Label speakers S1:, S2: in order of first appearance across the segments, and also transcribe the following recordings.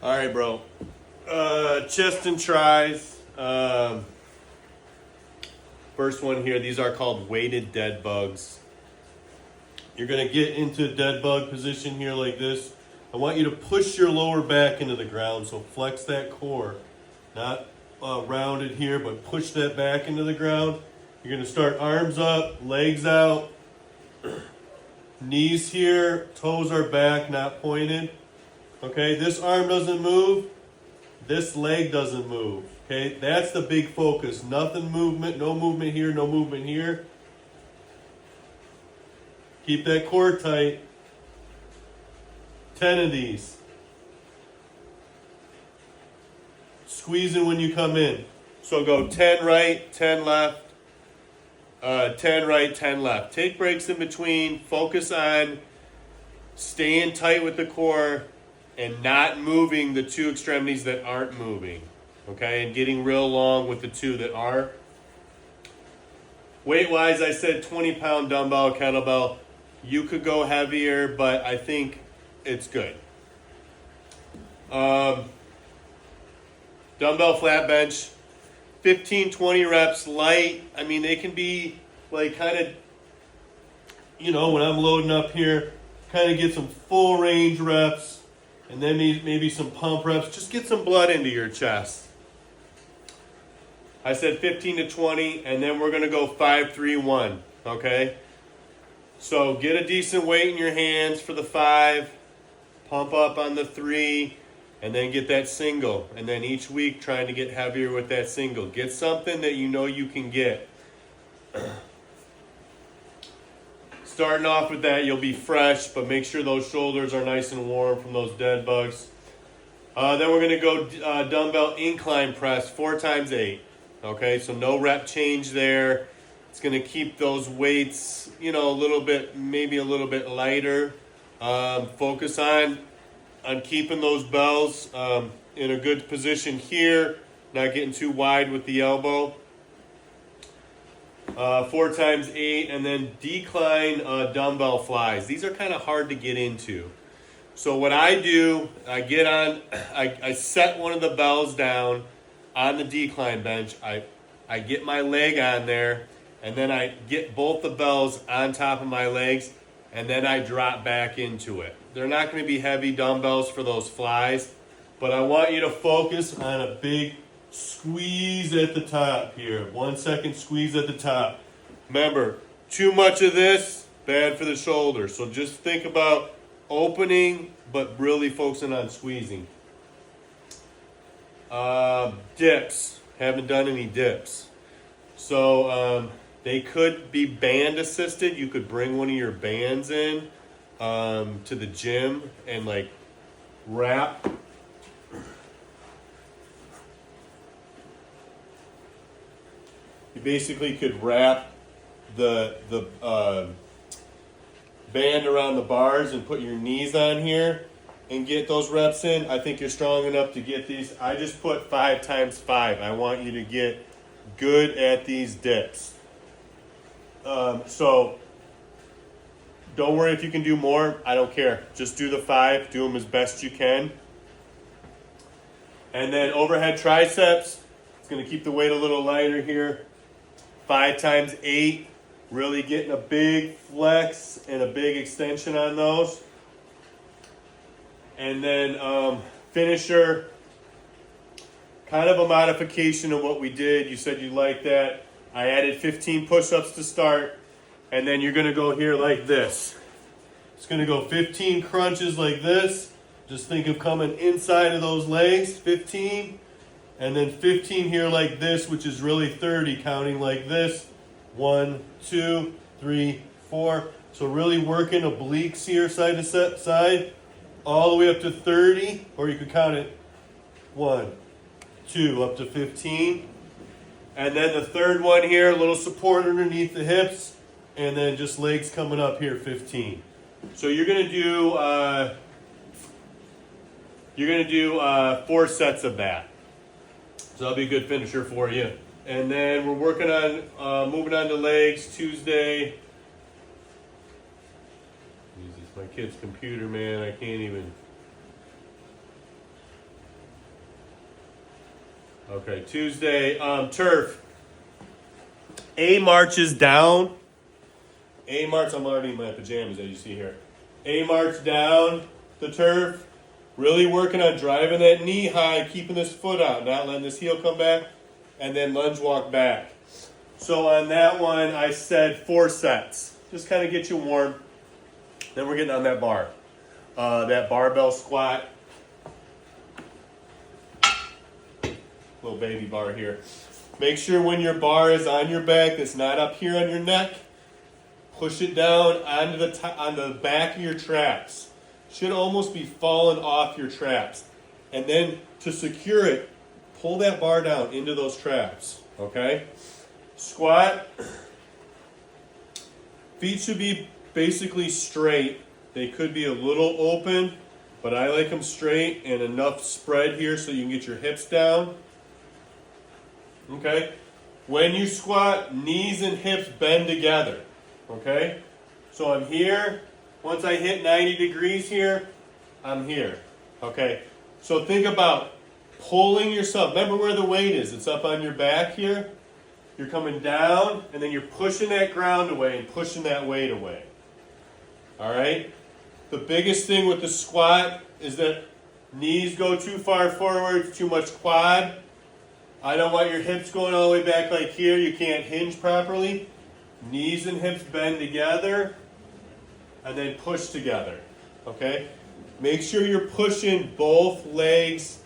S1: All right, bro. Chest and tries. First one here. These are called weighted dead bugs. You're going to get into dead bug position here like this. I want you to push your lower back into the ground. So flex that core. Not rounded here, but push that back into the ground. You're going to start arms up, legs out, knees here, toes are back, not pointed. Okay, this arm doesn't move. This leg doesn't move. Okay, that's the big focus. Nothing movement, no movement here, no movement here. Keep that core tight. 10 of these. Squeezing when you come in. So go 10 right, 10 left, 10 right, 10 left. Take breaks in between. Focus on staying tight with the core and not moving the two extremities that aren't moving. Okay, and getting real long with the two that are. Weight-wise, I said 20-pound dumbbell, kettlebell. You could go heavier, but I think it's good. Dumbbell flat bench, 15, 20 reps, light. I mean, they can be like kind of, when I'm loading up here, kind of get some full range reps, and then maybe some pump reps. Just get some blood into your chest. I said 15 to 20, and then we're going to go 5, 3, 1, okay? So get a decent weight in your hands for the 5, pump up on the 3, and then get that single. And then each week trying to get heavier with that single. Get something that you know you can get. Starting off with that, you'll be fresh, but make sure those shoulders are nice and warm from those dead bugs. Then we're going to go dumbbell incline press, 4 times 8. Okay, so no rep change there. It's going to keep those weights, a little bit, maybe a little bit lighter. Focus on keeping those bells in a good position here, not getting too wide with the elbow. 4 times 8, and then decline dumbbell flies. These are kind of hard to get into. So what I do, I set one of the bells down on the decline bench. I get my leg on there, and then I get both the bells on top of my legs, and then I drop back into it. They're not going to be heavy dumbbells for those flies, but I want you to focus on a big squeeze at the top here. 1 second squeeze at the top. Remember, too much of this, bad for the shoulder. So just think about opening, but really focusing on squeezing. Dips. Haven't done any dips. So they could be band assisted. You could bring one of your bands in to the gym and wrap. You basically could wrap the band around the bars and put your knees on here and get those reps in. I think you're strong enough to get these. I just put 5 times 5. I want you to get good at these dips. So don't worry if you can do more. I don't care. Just do the 5. Do them as best you can. And then overhead triceps. It's going to keep the weight a little lighter here. 5 times 8. Really getting a big flex and a big extension on those. And then finisher, kind of a modification of what we did. You said you liked that. I added 15 push-ups to start, and then you're going to go here like this. It's going to go 15 crunches like this. Just think of coming inside of those legs, 15, and then 15 here like this, which is really 30, counting like this. 1, 2, 3, 4. So really working obliques here, side to side. All the way up to 30, or you could count it 1, 2, up to 15. And then the third one here, a little support underneath the hips, and then just legs coming up here, 15. So you're gonna do 4 sets of that. So that'll be a good finisher for you. And then we're working on moving on to legs Tuesday. My kid's computer, man, I can't even. Okay, Tuesday, turf. A marches down. A march, I'm already in my pajamas as you see here. A march down the turf. Really working on driving that knee high, keeping this foot out, not letting this heel come back, and then lunge walk back. So on that one, I said 4 sets. Just kind of get you warm. Then we're getting on that bar. That barbell squat. Little baby bar here. Make sure when your bar is on your back, it's not up here on your neck. Push it down onto on the back of your traps. Should almost be falling off your traps. And then to secure it, pull that bar down into those traps. Okay? Squat. Feet should be basically straight. They could be a little open, but I like them straight and enough spread here so you can get your hips down. Okay? When you squat, knees and hips bend together. Okay? So I'm here. Once I hit 90 degrees here, I'm here. Okay? So think about pulling yourself. Remember where the weight is. It's up on your back here. You're coming down, and then you're pushing that ground away and pushing that weight away. All right? The biggest thing with the squat is that knees go too far forward, too much quad. I don't want your hips going all the way back like here. You can't hinge properly. Knees and hips bend together and then push together. Okay? Make sure you're pushing both legs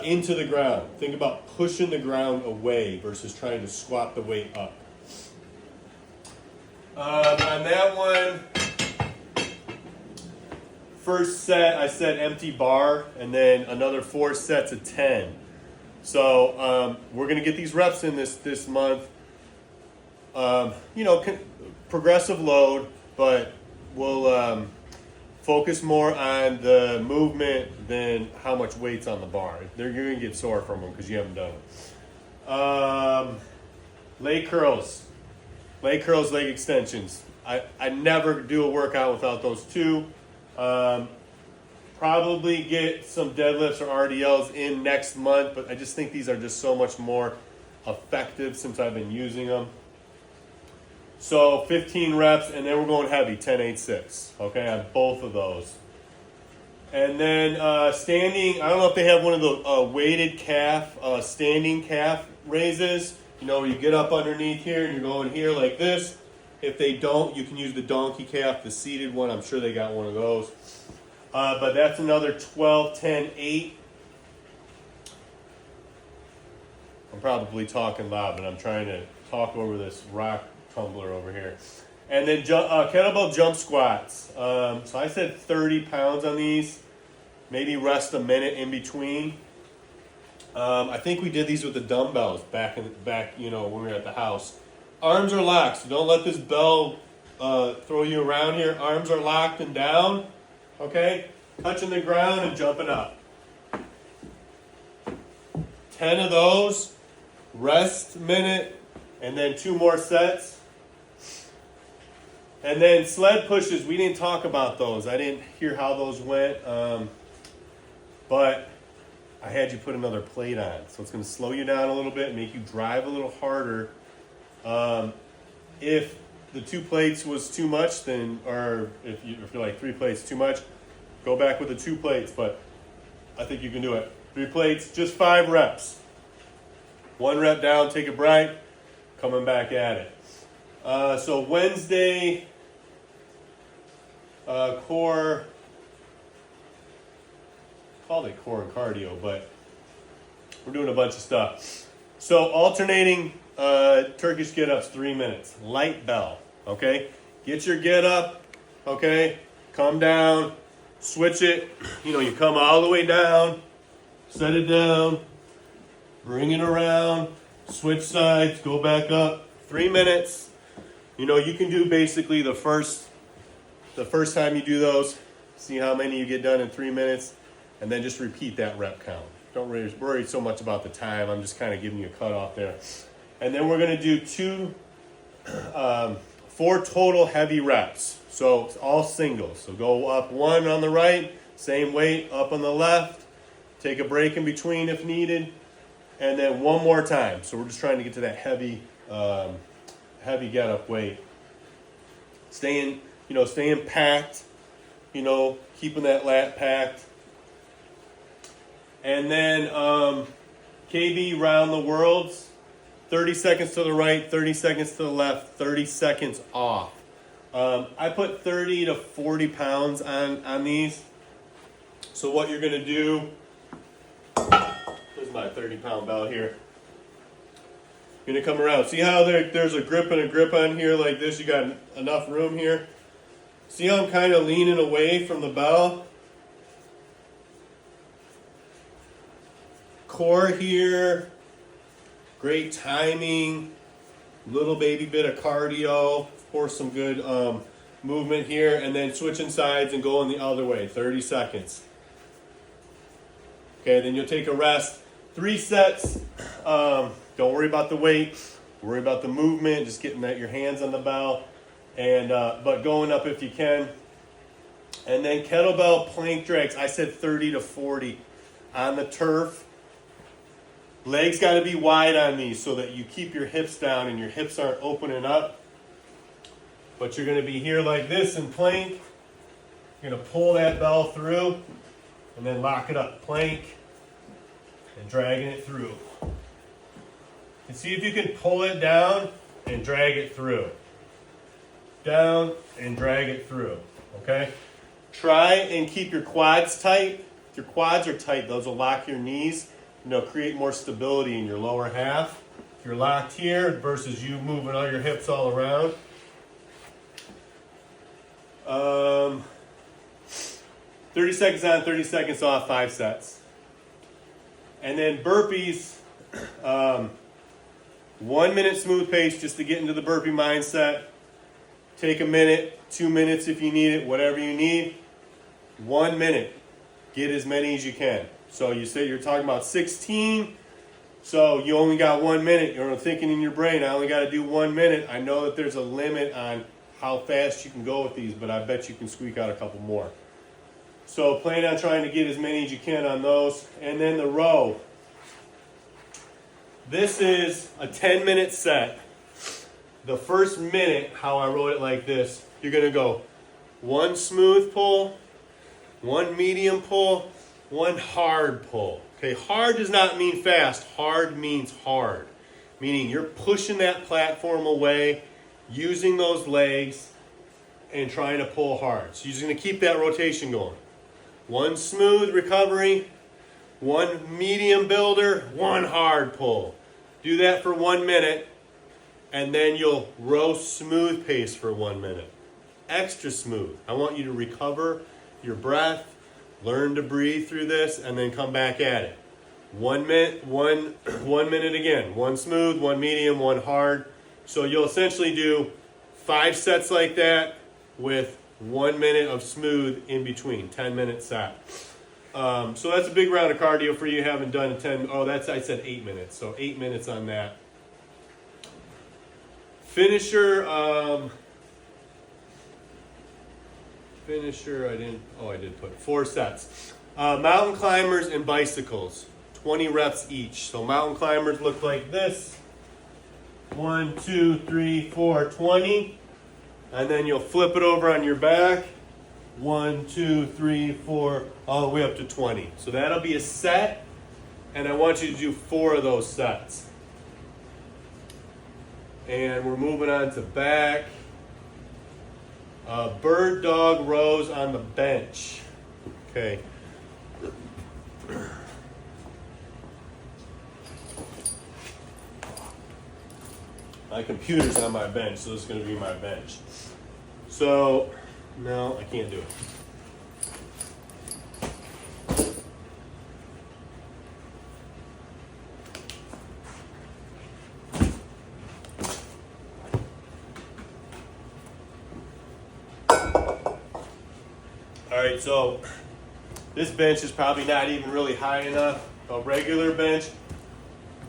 S1: into the ground. Think about pushing the ground away versus trying to squat the weight up. On that one, first set I said empty bar, and then another 4 sets of 10. So we're going to get these reps in this month. Progressive load, but we'll focus more on the movement than how much weight's on the bar. You're going to get sore from them because you haven't done them. Leg curls, leg extensions. I never do a workout without those two. Probably get some deadlifts or RDLs in next month, but I just think these are just so much more effective since I've been using them. So 15 reps, and then we're going heavy, 10, 8, 6, okay, on both of those. And then standing, I don't know if they have one of the weighted calf, standing calf raises, where you get up underneath here and you're going here like this. If they don't, you can use the donkey calf, the seated one. I'm sure they got one of those. But that's another 12, 10, 8. I'm probably talking loud, but I'm trying to talk over this rock tumbler over here. And then kettlebell jump squats. So I said 30 pounds on these. Maybe rest a minute in between. I think we did these with the dumbbells back when we were at the house. Arms are locked, so don't let this bell throw you around here. Arms are locked and down. Okay? Touching the ground and jumping up. 10 of those. Rest a minute. And then 2 more sets. And then sled pushes, we didn't talk about those. I didn't hear how those went. But I had you put another plate on. So it's going to slow you down a little bit, make you drive a little harder. If the 2 plates was too much, then, or if you're like 3 plates too much, go back with the 2 plates. But I think you can do it. 3 plates, just 5 reps. 1 rep down, take a break, coming back at it. So Wednesday, core, called it core and cardio, but we're doing a bunch of stuff. So alternating Turkish get-ups, 3 minutes. Light bell, okay? Get your get-up, okay? Come down, switch it. You come all the way down, set it down, bring it around, switch sides, go back up. 3 minutes. You can do basically the first time you do those, see how many you get done in 3 minutes, and then just repeat that rep count. Don't worry so much about the time. I'm just kind of giving you a cutoff there. And then we're going to do 4 total heavy reps. So it's all singles. So go up 1 on the right, same weight, up on the left. Take a break in between if needed. and then one more time. So we're just trying to get to that heavy, heavy get up weight. Staying packed, keeping that lat packed. And then KB round the worlds, 30 seconds to the right, 30 seconds to the left, 30 seconds off. I put 30 to 40 pounds on these. So what you're going to do, here's my 30-pound bell here. You're going to come around. See how there's a grip and a grip on here like this? You got enough room here. See how I'm kind of leaning away from the bell? Core here, great timing, little baby bit of cardio, of course some good movement here, and then switching sides and going the other way, 30 seconds. Okay, then you'll take a rest. 3 sets. Don't worry about the weight. Worry about the movement, just getting your hands on the bell, and but going up if you can. And then kettlebell plank drags. I said 30 to 40 on the turf. Legs got to be wide on these so that you keep your hips down and your hips aren't opening up. But you're going to be here like this in plank. You're going to pull that bell through and then lock it up. Plank and dragging it through. And see if you can pull it down and drag it through. Down and drag it through. Okay? Try and keep your quads tight. If your quads are tight, those will lock your knees. Create more stability in your lower half. If you're locked here versus you moving all your hips all around. 30 seconds on, 30 seconds off, 5 sets. And then burpees, 1 minute smooth pace just to get into the burpee mindset. Take a minute, 2 minutes if you need it, whatever you need. 1 minute. Get as many as you can. So you say you're talking about 16, so you only got 1 minute. You're thinking in your brain, I only got to do 1 minute. I know that there's a limit on how fast you can go with these, but I bet you can squeak out a couple more. So plan on trying to get as many as you can on those. And then the row. This is a 10-minute set. The first minute, how I wrote it like this, you're going to go 1 smooth pull, 1 medium pull, 1 hard pull. Okay, hard does not mean fast. Hard means hard. Meaning you're pushing that platform away, using those legs, and trying to pull hard. So you're just going to keep that rotation going. 1 smooth recovery, 1 medium builder, 1 hard pull. Do that for 1 minute, and then you'll row smooth pace for 1 minute. Extra smooth. I want you to recover your breath, learn to breathe through this, and then come back at it. 1 minute, 1 minute again. 1 smooth, 1 medium, 1 hard. So you'll essentially do 5 sets like that with 1 minute of smooth in between. 10-minute set. So that's a big round of cardio for you. Haven't done 10. Oh, I said 8 minutes. So 8 minutes on that. Finisher. I did put 4 sets. Mountain climbers and bicycles, 20 reps each. So mountain climbers look like this. 1, 2, 3, 4, 20. And then you'll flip it over on your back. 1, 2, 3, 4, all the way up to 20. So that'll be a set, and I want you to do 4 of those sets. And we're moving on to back. Bird dog rows on the bench. Okay. My computer's on my bench, so this is going to be my bench. So, no, I can't do it. All right, so this bench is probably not even really high enough. A regular bench,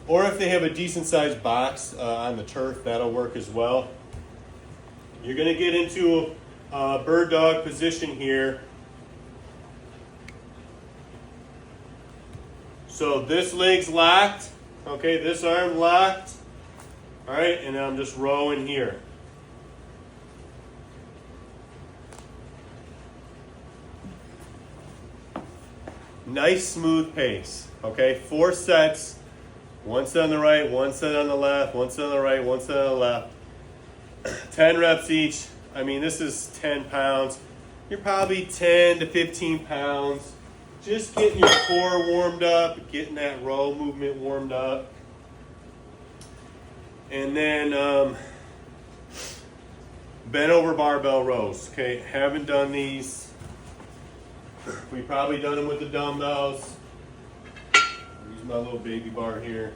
S1: or if they have a decent sized box on the turf, that'll work as well. You're going to get into a bird dog position here. So this leg's locked, Okay, this arm locked. All right, and I'm just rowing here. Nice smooth pace. Okay, 4 sets. 1 set on the right, 1 set on the left, 1 set on the right, 1 set on the left. 10 reps each. I mean, this is 10 pounds. You're probably 10 to 15 pounds. Just getting your core warmed up, getting that row movement warmed up. And then bent over barbell rows. Okay, haven't done these. We've probably done them with the dumbbells. Use my little baby bar here.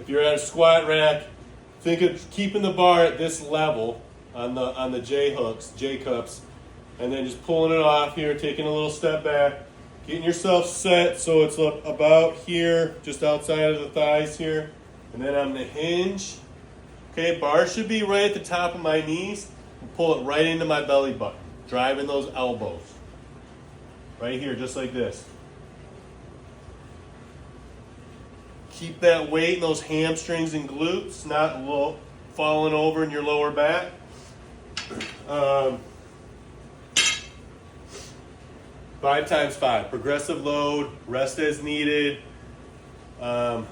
S1: If you're at a squat rack, think of keeping the bar at this level on the J hooks, J cups, and then just pulling it off here, taking a little step back, getting yourself set so it's about here, just outside of the thighs here, and then on the hinge. Okay, bar should be right at the top of my knees. And pull it right into my belly button, driving those elbows. Right here, just like this. Keep that weight in those hamstrings and glutes, not falling over in your lower back. 5 times 5, progressive load, rest as needed. You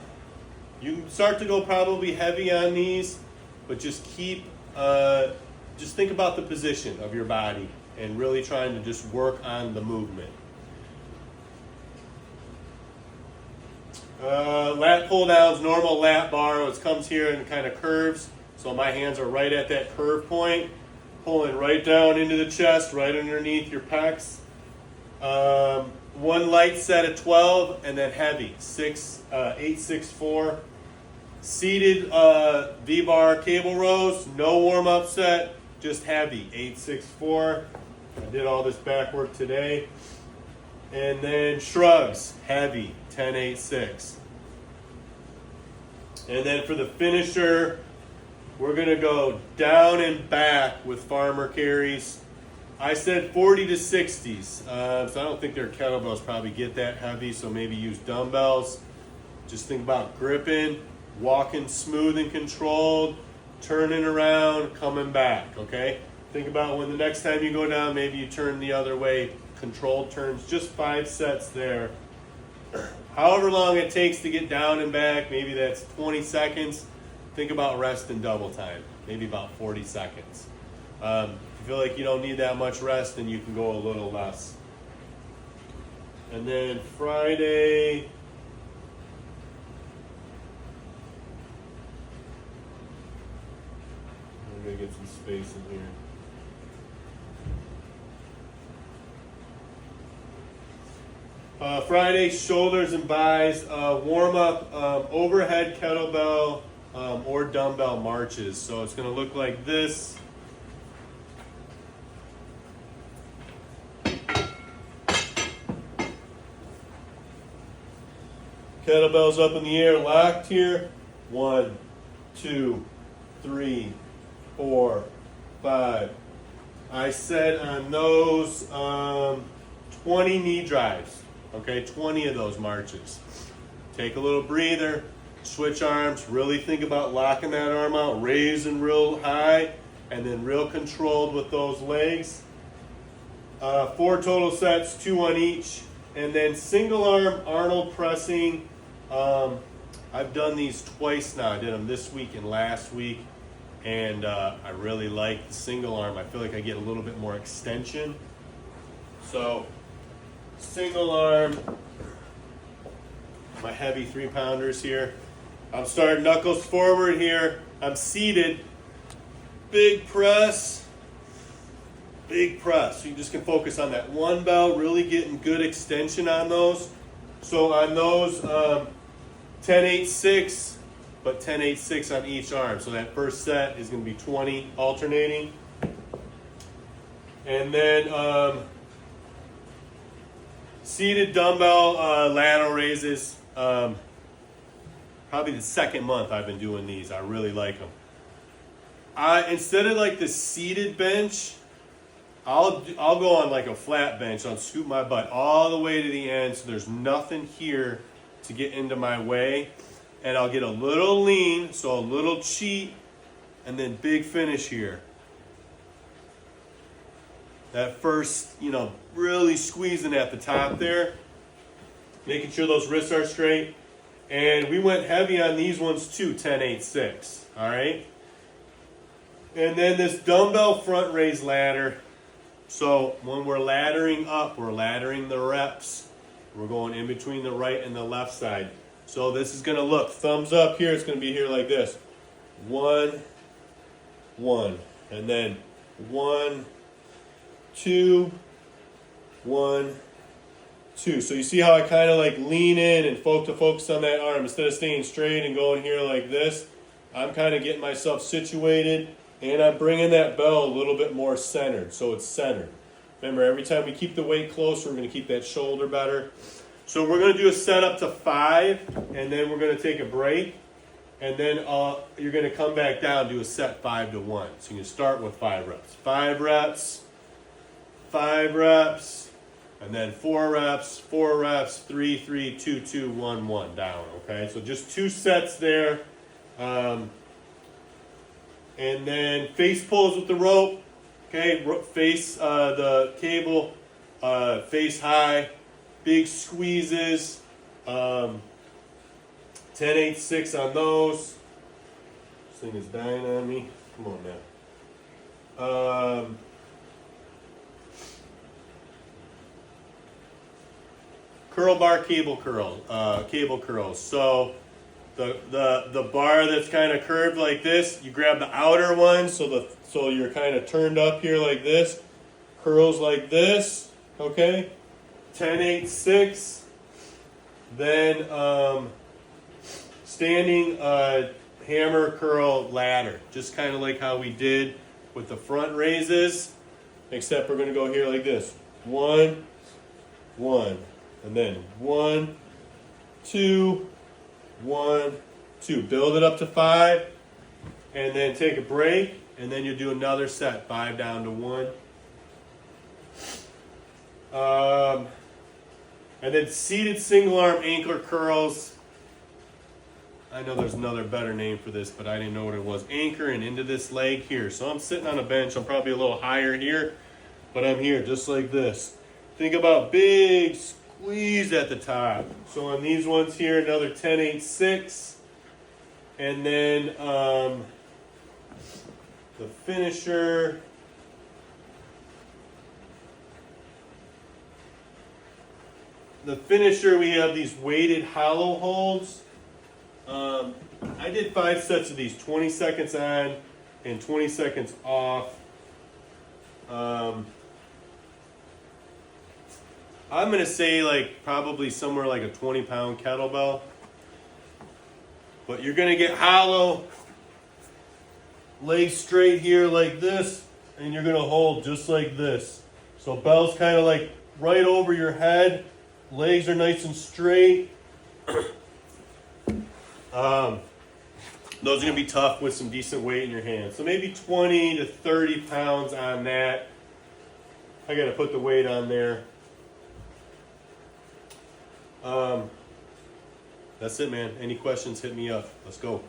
S1: can start to go probably heavy on these, but just think about the position of your body and really trying to just work on the movement. Lat pull downs, normal lat bar, it comes here and kind of curves. So my hands are right at that curve point, pulling right down into the chest, right underneath your pecs. 1 light set of 12 and then heavy, 8, 6, 4. Seated V-bar cable rows, no warm-up set, just heavy, 8, 6, 4. I did all this back work today. And then shrugs, heavy, 10, 8, 6. And then for the finisher, we're going to go down and back with farmer carries. I said 40 to 60s, so I don't think their kettlebells probably get that heavy, so maybe use dumbbells. Just think about gripping, walking smooth and controlled, turning around, coming back, okay? Think about when the next time you go down, maybe you turn the other way, controlled turns, just 5 sets there. However long it takes to get down and back, maybe that's 20 seconds. Think about rest in double time, maybe about 40 seconds. If you feel like you don't need that much rest, then you can go a little less. And then Friday, we're going to get some space in here. Friday, shoulders and buys, warm up, overhead kettlebell or dumbbell marches. So it's going to look like this. Kettlebells up in the air, locked here. 1, 2, 3, 4, 5. I said on those 20 knee drives. Okay, 20 of those marches. Take a little breather, switch arms, really think about locking that arm out, raising real high, and then real controlled with those legs. 4 total sets, 2 on each. And then single arm Arnold pressing. I've done these twice now. I did them this week and last week. And I really like the single arm. I feel like I get a little bit more extension. So single arm, my heavy 3-pounders here. I'm starting knuckles forward here. I'm seated. Big press. Big press. So you just can focus on that one bell, really getting good extension on those. So on those 10, 8, 6, but 10, 8, 6 on each arm. So that first set is going to be 20 alternating. And then seated dumbbell lateral raises. Probably the second month I've been doing these. I really like them. Instead of like the seated bench, I'll go on like a flat bench. I'll scoop my butt all the way to the end, so there's nothing here to get into my way, and I'll get a little lean, so a little cheat, and then big finish here. That first, really squeezing at the top there, making sure those wrists are straight. And we went heavy on these ones too, 10, 8, 6. All right. And then this dumbbell front raise ladder. So when we're laddering up, we're laddering the reps. We're going in between the right and the left side. So this is going to look, thumbs up here, it's going to be here like this. 1, 1. And then 1, 2, 1, 2. So you see how I kind of like lean in and focus on that arm. Instead of staying straight and going here like this, I'm kind of getting myself situated, and I'm bringing that bell a little bit more centered, so it's centered. Remember, every time we keep the weight close, we're going to keep that shoulder better. So we're going to do a set up to 5, and then we're going to take a break, and then you're going to come back down, do a set 5 to 1. So you can start with 5 reps. 5 reps, 5 reps, and then 4 reps, 4 reps, 3, 3, 2, 2, 1, 1, down, okay? So just 2 sets there. And then face pulls with the rope, okay? Face the cable, face high, big squeezes, 10, 8, 6 on those. This thing is dying on me. Come on now. Curl bar cable curls. So the bar that's kind of curved like this, you grab the outer one, so you're kind of turned up here like this, curls like this, okay? 10, 8, 6. Then standing hammer curl ladder, just kind of like how we did with the front raises, except we're going to go here like this. 1, 1. And then 1, 2, 1, 2. Build it up to 5, and then take a break, and then you do another set, 5 down to 1. And then seated single arm ankle curls. I know there's another better name for this, but I didn't know what it was. Anchoring into this leg here. So I'm sitting on a bench. I'm probably a little higher here, but I'm here just like this. Think about big squeeze at the top. So on these ones here, another 10, 8, 6. And then the finisher. We have these weighted hollow holds. I did 5 sets of these, 20 seconds on and 20 seconds off. I'm going to say like probably somewhere like a 20-pound kettlebell. But you're going to get hollow, legs straight here like this, and you're going to hold just like this. So bell's kind of like right over your head. Legs are nice and straight. Those are going to be tough with some decent weight in your hands. So maybe 20 to 30 pounds on that. I got to put the weight on there. That's it, man. Any questions, hit me up. Let's go.